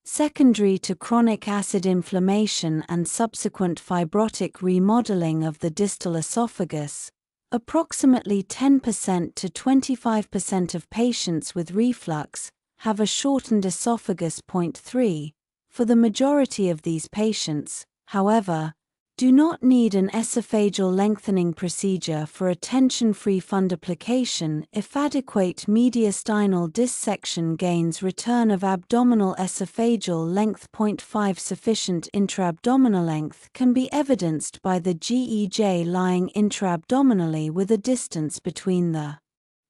secondary to chronic acid inflammation and subsequent fibrotic remodeling of the distal esophagus. Approximately 10% to 25% of patients with reflux have a shortened esophagus. 3. For the majority of these patients, however, do not need an esophageal lengthening procedure for a tension-free fundoplication if adequate mediastinal dissection gains return of abdominal esophageal length. 5. Sufficient intraabdominal length can be evidenced by the GEJ lying intraabdominally with a distance between the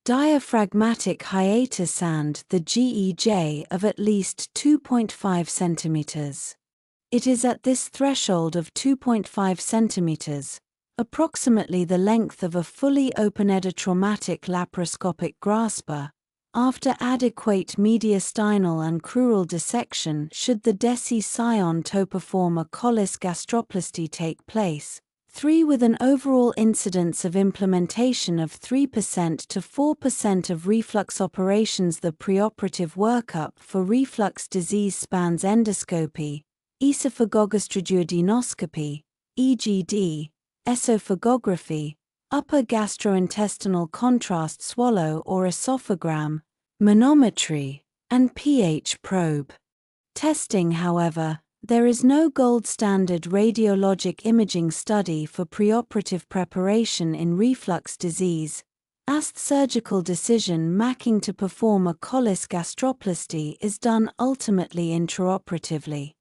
diaphragmatic hiatus and the GEJ of at least 2.5 centimeters. It is at this threshold of 2.5 centimeters, approximately the length of a fully open endotraumatic laparoscopic grasper, after adequate mediastinal and crural dissection should the sion to perform a Collis Gastroplasty take place. 3. With an overall incidence of implementation of 3% to 4% of reflux operations. The preoperative workup for reflux disease spans endoscopy, esophagogastroduodenoscopy, EGD, esophagography, upper gastrointestinal contrast swallow or esophagram, manometry, and pH probe. Testing. However, there is no gold standard radiologic imaging study for preoperative preparation in reflux disease. Surgical decision making to perform a Collis gastroplasty is done ultimately intraoperatively.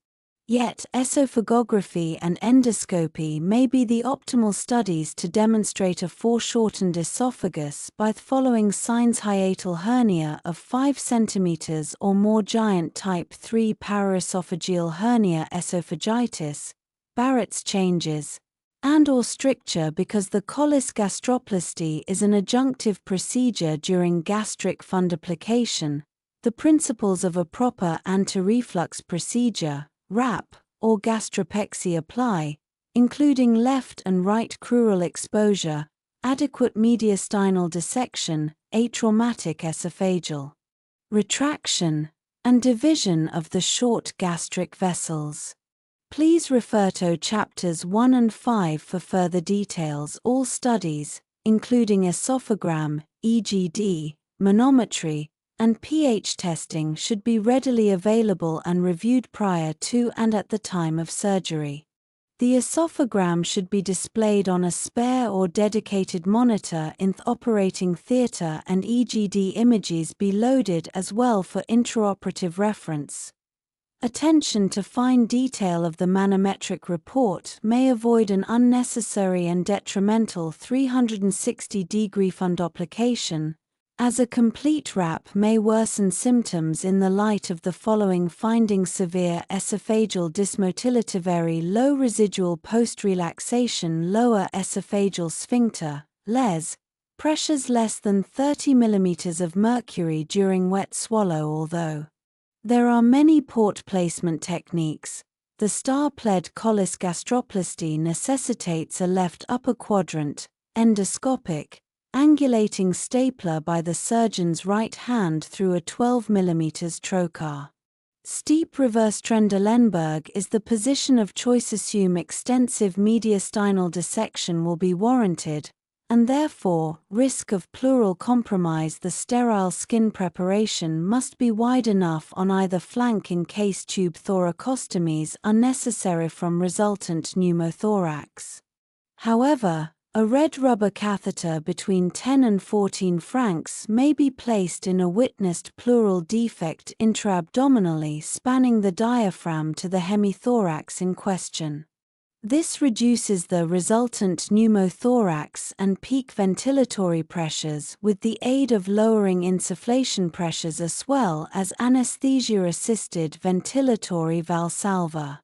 Yet, esophagography and endoscopy may be the optimal studies to demonstrate a foreshortened esophagus by the following signs: hiatal hernia of 5 cm or more, giant type 3 paraesophageal hernia, esophagitis, Barrett's changes, and/or stricture. Because the Collis gastroplasty is an adjunctive procedure during gastric fundoplication, the principles of a proper anti-reflux procedure, RAP, or gastropexy apply, including left and right crural exposure, adequate mediastinal dissection, atraumatic esophageal retraction, and division of the short gastric vessels. Please refer to chapters 1 and 5 for further details. All studies, including esophagram, EGD, manometry, and pH testing, should be readily available and reviewed prior to and at the time of surgery. The esophagram should be displayed on a spare or dedicated monitor in the operating theatre, and EGD images be loaded as well for intraoperative reference. Attention to fine detail of the manometric report may avoid an unnecessary and detrimental 360-degree fundoplication, as a complete RAP may worsen symptoms in the light of the following findings: severe esophageal dysmotility, very low residual post-relaxation, lower esophageal sphincter, LES, pressures less than 30 mm of mercury during wet swallow. Although there are many port placement techniques, the star-pled Collis gastroplasty necessitates a left upper quadrant, endoscopic, angulating stapler by the surgeon's right hand through a 12 mm trocar. Steep reverse Trendelenburg is the position of choice. Assume extensive mediastinal dissection will be warranted, and therefore, risk of pleural compromise. The sterile skin preparation must be wide enough on either flank in case tube thoracostomies are necessary from resultant pneumothorax. However, a red rubber catheter between 10 and 14 francs may be placed in a witnessed pleural defect intraabdominally spanning the diaphragm to the hemithorax in question. This reduces the resultant pneumothorax and peak ventilatory pressures with the aid of lowering insufflation pressures as well as anesthesia-assisted ventilatory Valsalva.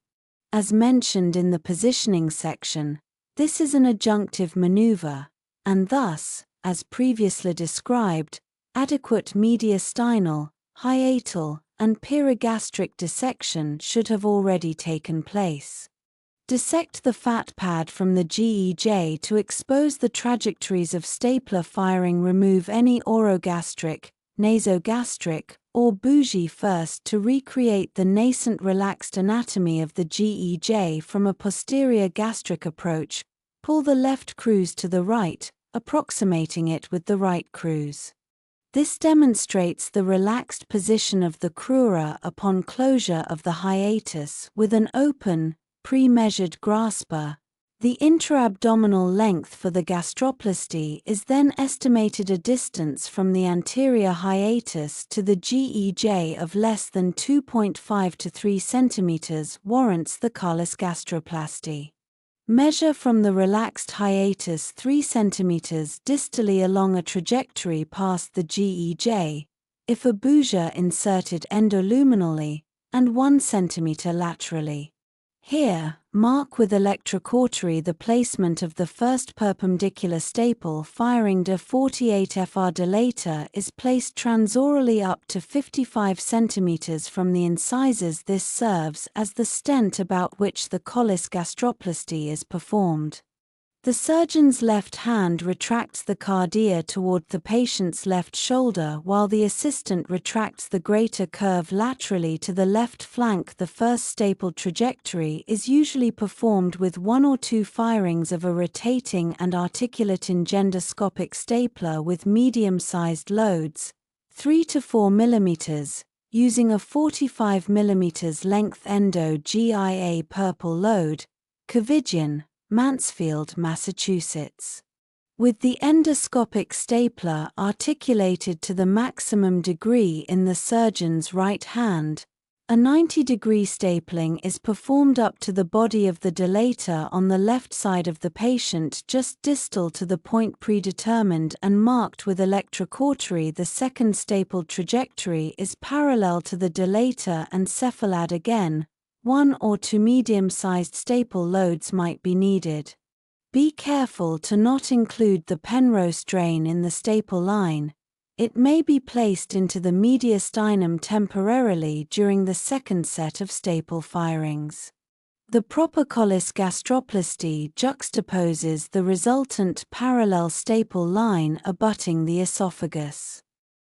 As mentioned in the positioning section, this is an adjunctive maneuver, and thus, as previously described, adequate mediastinal, hiatal, and perigastric dissection should have already taken place. Dissect the fat pad from the GEJ to expose the trajectories of stapler firing. Remove any orogastric, nasogastric, or bougie first to recreate the nascent relaxed anatomy of the GEJ from a posterior gastric approach. Pull the left crus to the right, approximating it with the right crus. This demonstrates the relaxed position of the crura upon closure of the hiatus with an open, pre-measured grasper. The intraabdominal length for the gastroplasty is then estimated a distance from the anterior hiatus to the GEJ of less than 2.5 to 3 cm warrants the Collis Gastroplasty. Measure from the relaxed hiatus 3 cm distally along a trajectory past the GEJ, if a bouger inserted endoluminally, and 1 cm laterally. Here, mark with electrocautery the placement of the first perpendicular staple firing de 48 fr. Dilator is placed transorally up to 55 cm from the incisors. This serves as the stent about which the Collis Gastroplasty is performed. The surgeon's left hand retracts the cardia toward the patient's left shoulder while the assistant retracts the greater curve laterally to the left flank. The first staple trajectory is usually performed with 1 or 2 firings of a rotating and articulate endoscopic stapler with medium-sized loads, 3 to 4 mm, using a 45 mm length endo-GIA purple load, Covigian, Mansfield, Massachusetts. With the endoscopic stapler articulated to the maximum degree in the surgeon's right hand, a 90-degree stapling is performed up to the body of the dilator on the left side of the patient just distal to the point predetermined and marked with electrocautery. The second staple trajectory is parallel to the dilator and cephalad again. 1 or 2 medium-sized staple loads might be needed. Be careful to not include the Penrose drain in the staple line. It may be placed into the mediastinum temporarily during the second set of staple firings. The proper Collis Gastroplasty juxtaposes the resultant parallel staple line abutting the esophagus.